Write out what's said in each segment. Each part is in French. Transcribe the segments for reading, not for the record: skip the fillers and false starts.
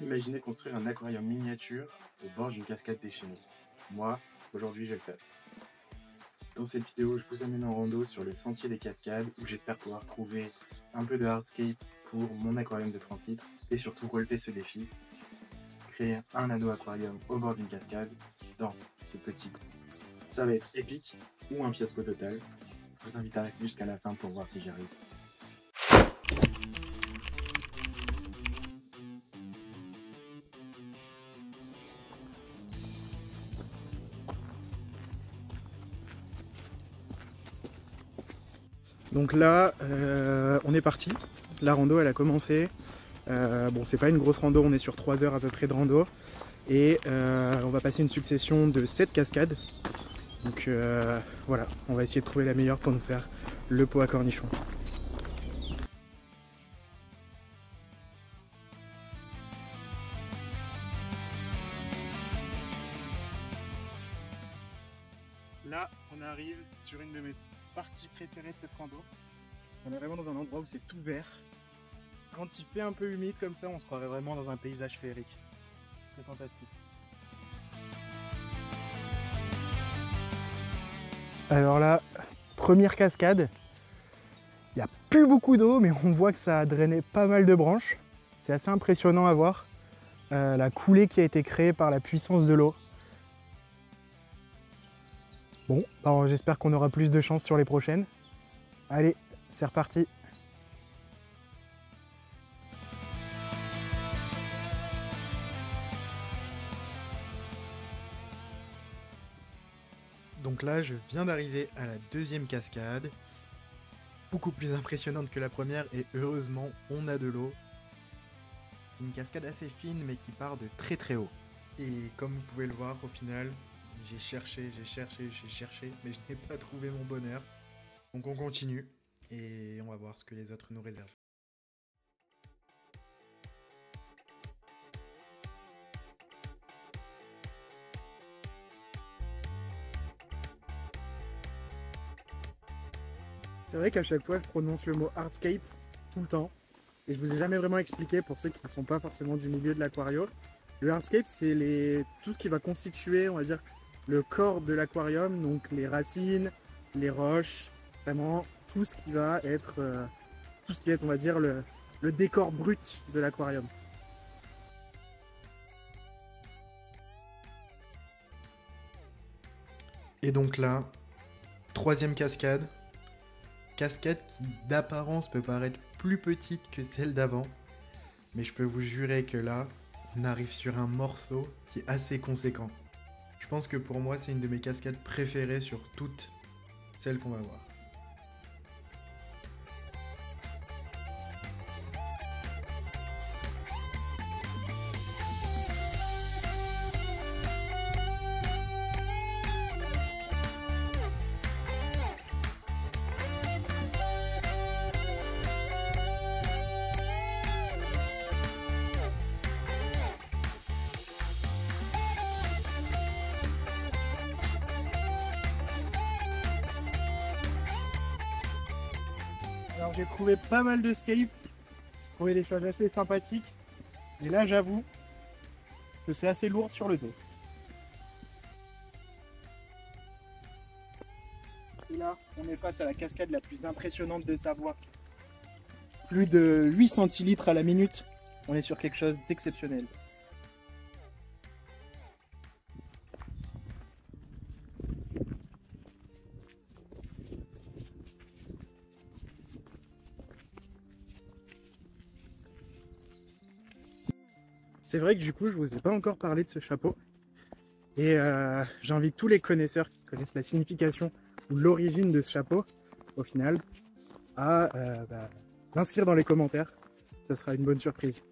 Imaginez construire un aquarium miniature au bord d'une cascade déchaînée. Moi, aujourd'hui, je vais le faire. Dans cette vidéo, je vous amène en rando sur le sentier des cascades où j'espère pouvoir trouver un peu de hardscape pour mon aquarium de 30 litres et surtout relever ce défi, créer un anneau aquarium au bord d'une cascade dans ce petit coin. Ça va être épique ou un fiasco total. Je vous invite à rester jusqu'à la fin pour voir si j'y arrive. Donc là, on est parti. La rando, elle a commencé. Bon, c'est pas une grosse rando, on est sur 3 heures à peu près de rando. Et on va passer une succession de 7 cascades. Donc voilà, on va essayer de trouver la meilleure pour nous faire le pot à cornichons. Là, on arrive sur une de mes parties préférées de cette rando. On est vraiment dans un endroit où c'est tout vert. Quand il fait un peu humide comme ça, on se croirait vraiment dans un paysage féerique. C'est fantastique. Alors là, première cascade. Il n'y a plus beaucoup d'eau, mais on voit que ça a drainé pas mal de branches. C'est assez impressionnant à voir. La coulée qui a été créée par la puissance de l'eau. Bon, alors j'espère qu'on aura plus de chance sur les prochaines. Allez, c'est reparti. Donc là, je viens d'arriver à la deuxième cascade. Beaucoup plus impressionnante que la première et heureusement, on a de l'eau. C'est une cascade assez fine mais qui part de très très haut. Et comme vous pouvez le voir, au final, j'ai cherché, mais je n'ai pas trouvé mon bonheur. Donc on continue et on va voir ce que les autres nous réservent. C'est vrai qu'à chaque fois je prononce le mot hardscape tout le temps et je vous ai jamais vraiment expliqué pour ceux qui ne sont pas forcément du milieu de l'aquario. Le hardscape c'est tout ce qui va constituer, on va dire, le corps de l'aquarium, donc les racines, les roches, vraiment tout ce qui va être, on va dire, le décor brut de l'aquarium. Et donc là, troisième cascade. Cascade qui d'apparence peut paraître plus petite que celle d'avant, mais je peux vous jurer que là, on arrive sur un morceau qui est assez conséquent. Je pense que pour moi, c'est une de mes cascades préférées sur toutes celles qu'on va voir. Alors j'ai trouvé pas mal de scapes, j'ai trouvé des choses assez sympathiques, et là j'avoue que c'est assez lourd sur le dos. Et là on est face à la cascade la plus impressionnante de Savoie. Plus de 8 centilitres à la minute, on est sur quelque chose d'exceptionnel. C'est vrai que du coup, je vous ai pas encore parlé de ce chapeau. Et j'invite tous les connaisseurs qui connaissent la signification ou l'origine de ce chapeau, au final, à l'inscrire dans les commentaires. Ça sera une bonne surprise.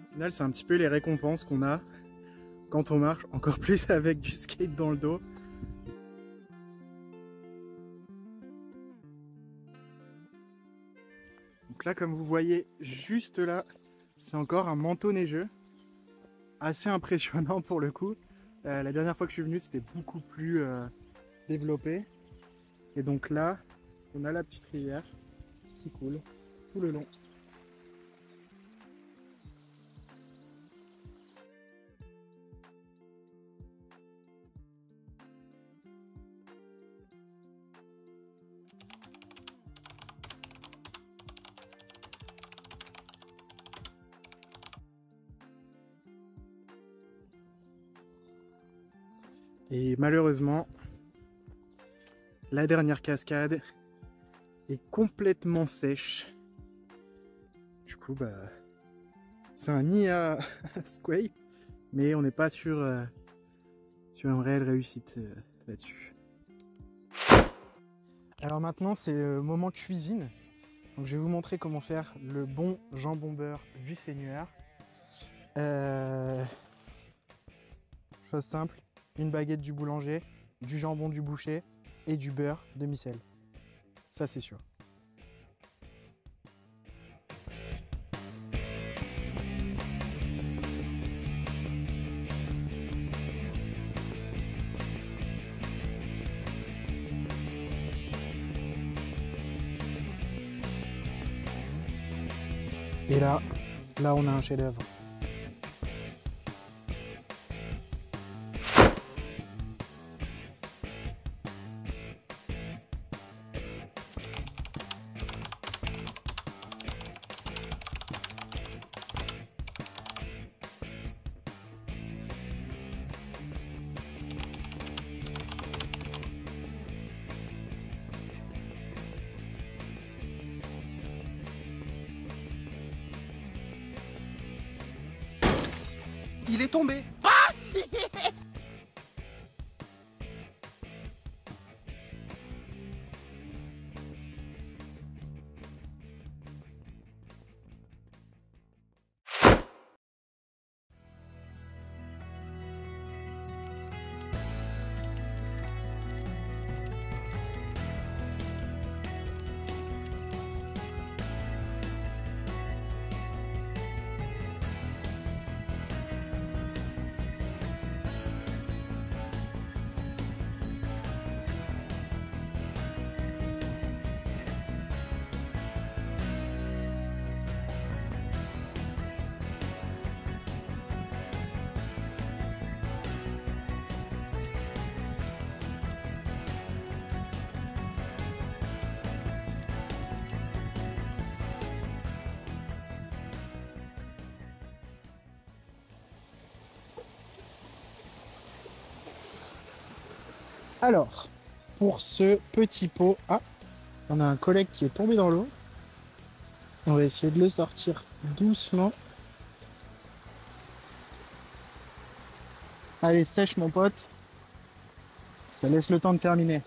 Au final, c'est un petit peu les récompenses qu'on a quand on marche, encore plus avec du skate dans le dos. Donc là, comme vous voyez juste là, c'est encore un manteau neigeux. Assez impressionnant pour le coup. La dernière fois que je suis venu, c'était beaucoup plus développé. Et donc là, on a la petite rivière qui coule tout le long. Et malheureusement, la dernière cascade est complètement sèche. Du coup, c'est un nid à Squay, mais on n'est pas sur une réelle réussite là-dessus. Alors maintenant, c'est le moment cuisine. Donc je vais vous montrer comment faire le bon jambon beurre du Seigneur. Chose simple. Une baguette du boulanger, du jambon du boucher et du beurre de micelle. Ça, c'est sûr. Et là, on a un chef-d'œuvre. Il est tombé. Alors, pour ce petit pot, on a un collègue qui est tombé dans l'eau. On va essayer de le sortir doucement. Allez, sèche mon pote. Ça laisse le temps de terminer.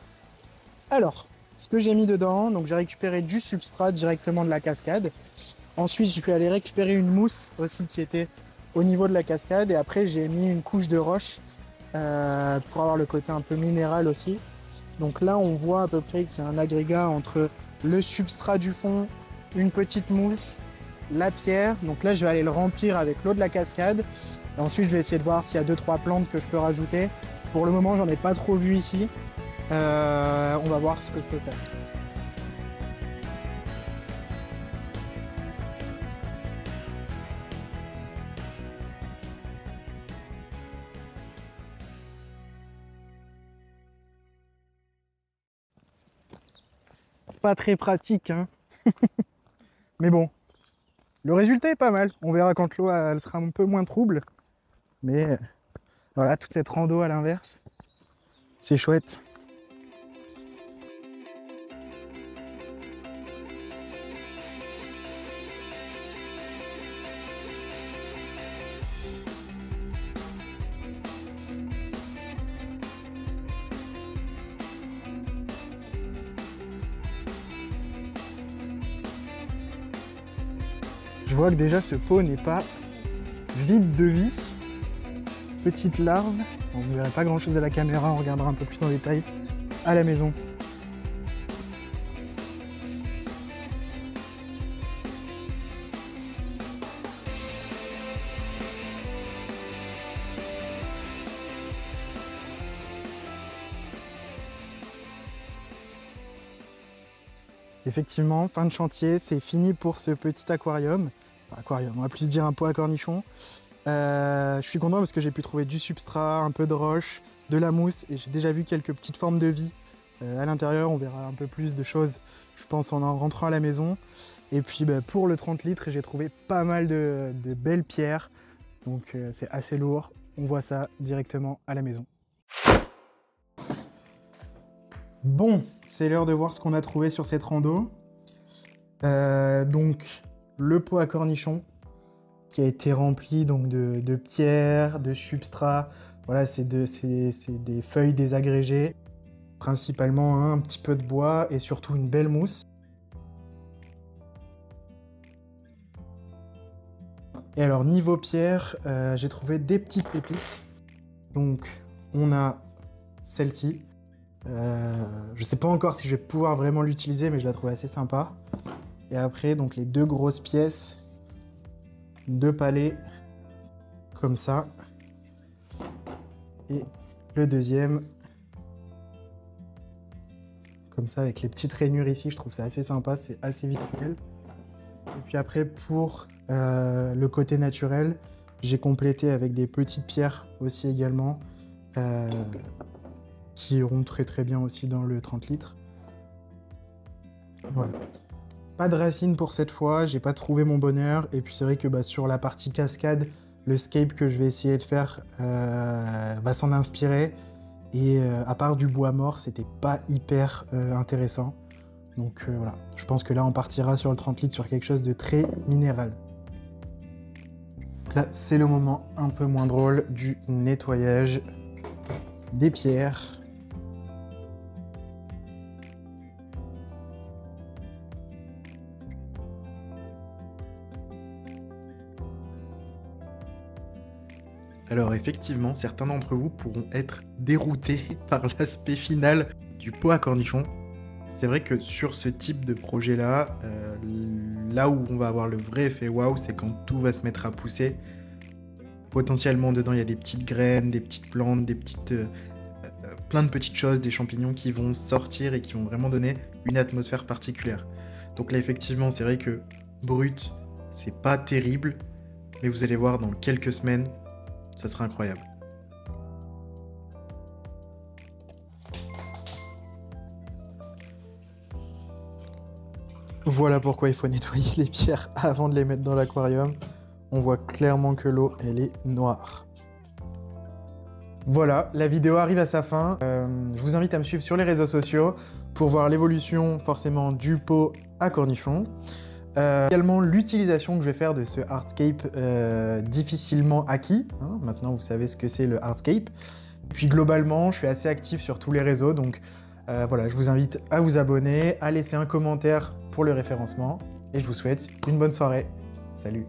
Alors, ce que j'ai mis dedans, donc j'ai récupéré du substrat directement de la cascade. Ensuite, je vais aller récupérer une mousse aussi qui était au niveau de la cascade. Et après, j'ai mis une couche de roche pour avoir le côté un peu minéral aussi. Donc là, on voit à peu près que c'est un agrégat entre le substrat du fond, une petite mousse, la pierre. Donc là, je vais aller le remplir avec l'eau de la cascade. Et ensuite, je vais essayer de voir s'il y a 2-3 plantes que je peux rajouter. Pour le moment, j'en ai pas trop vu ici. On va voir ce que je peux faire. Pas très pratique, hein. Mais bon, le résultat est pas mal. On verra quand l'eau elle sera un peu moins trouble. Mais voilà, toute cette rando à l'inverse, c'est chouette. Je vois que déjà ce pot n'est pas vide de vie. Petite larve. Bon, vous ne verrez pas grand chose à la caméra, on regardera un peu plus en détail à la maison. Effectivement, fin de chantier, c'est fini pour ce petit aquarium. Enfin, aquarium, on va plus dire un pot à cornichons. Je suis content parce que j'ai pu trouver du substrat, un peu de roche, de la mousse et j'ai déjà vu quelques petites formes de vie à l'intérieur. On verra un peu plus de choses, je pense, en rentrant à la maison. Et puis pour le 30 litres, j'ai trouvé pas mal de belles pierres. Donc c'est assez lourd. On voit ça directement à la maison. Bon, c'est l'heure de voir ce qu'on a trouvé sur cette rando. Donc le pot à cornichons qui a été rempli donc, de pierres, de substrats. Voilà, c'est des feuilles désagrégées, principalement un petit peu de bois et surtout une belle mousse. Et alors niveau pierre, j'ai trouvé des petites pépites. Donc on a celle-ci. Je sais pas encore si je vais pouvoir vraiment l'utiliser, mais je la trouve assez sympa. Et après, donc les deux grosses pièces, deux palets, comme ça. Et le deuxième, comme ça, avec les petites rainures ici, je trouve ça assez sympa, c'est assez visuel. Et puis après, pour le côté naturel, j'ai complété avec des petites pierres aussi également, qui iront très très bien aussi dans le 30 litres. Voilà. Pas de racines pour cette fois, j'ai pas trouvé mon bonheur. Et puis c'est vrai que sur la partie cascade, le scape que je vais essayer de faire va s'en inspirer. Et à part du bois mort, c'était pas hyper intéressant. Donc voilà, je pense que là on partira sur le 30 litres sur quelque chose de très minéral. Là c'est le moment un peu moins drôle du nettoyage des pierres. Alors effectivement, certains d'entre vous pourront être déroutés par l'aspect final du pot à cornichons. C'est vrai que sur ce type de projet-là, là où on va avoir le vrai effet waouh, c'est quand tout va se mettre à pousser. Potentiellement dedans, il y a des petites graines, des petites plantes, plein de petites choses, des champignons qui vont sortir et qui vont vraiment donner une atmosphère particulière. Donc là, effectivement, c'est vrai que brut, c'est pas terrible, mais vous allez voir dans quelques semaines, ça sera incroyable. Voilà pourquoi il faut nettoyer les pierres avant de les mettre dans l'aquarium. On voit clairement que l'eau, elle est noire. Voilà, la vidéo arrive à sa fin. Je vous invite à me suivre sur les réseaux sociaux pour voir l'évolution forcément du pot à cornichons. Également l'utilisation que je vais faire de ce hardscape difficilement acquis. Hein, maintenant, vous savez ce que c'est le hardscape. Puis globalement, je suis assez actif sur tous les réseaux, donc voilà, je vous invite à vous abonner, à laisser un commentaire pour le référencement, et je vous souhaite une bonne soirée. Salut!